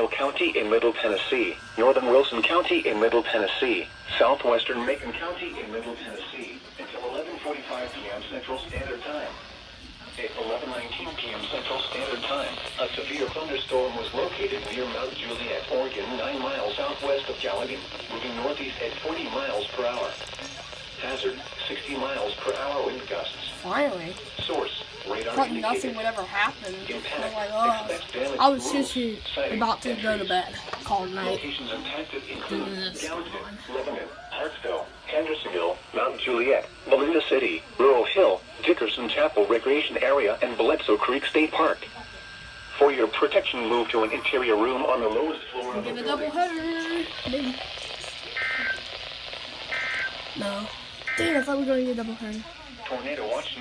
Carroll County in Middle Tennessee, northern Wilson County in Middle Tennessee, southwestern Macon County in Middle Tennessee, until 11:45 p.m. Central Standard Time. At 11:19 p.m. Central Standard Time, a severe thunderstorm was located near Mount Juliet, Oregon, 9 miles southwest of Gallatin, moving northeast at 40 miles per hour. Hazard, 60 miles per hour wind gusts. Finally. Source, radar Thought indicated. nothing would ever happen. Impact, I was like, oh. I was just about to go to bed. Called night. Locations impacted include this. Gallatin, Lebanon, Hartsville, Hendersonville, Mount Juliet, Belinda City, Rural Hill, Dickerson Chapel Recreation Area, and Bledsoe Creek State Park. For your protection, move to an interior room on the lowest floor of the Get a building. double header. Maybe. No. Dang, I thought we were going to get a double header. Tornado watch.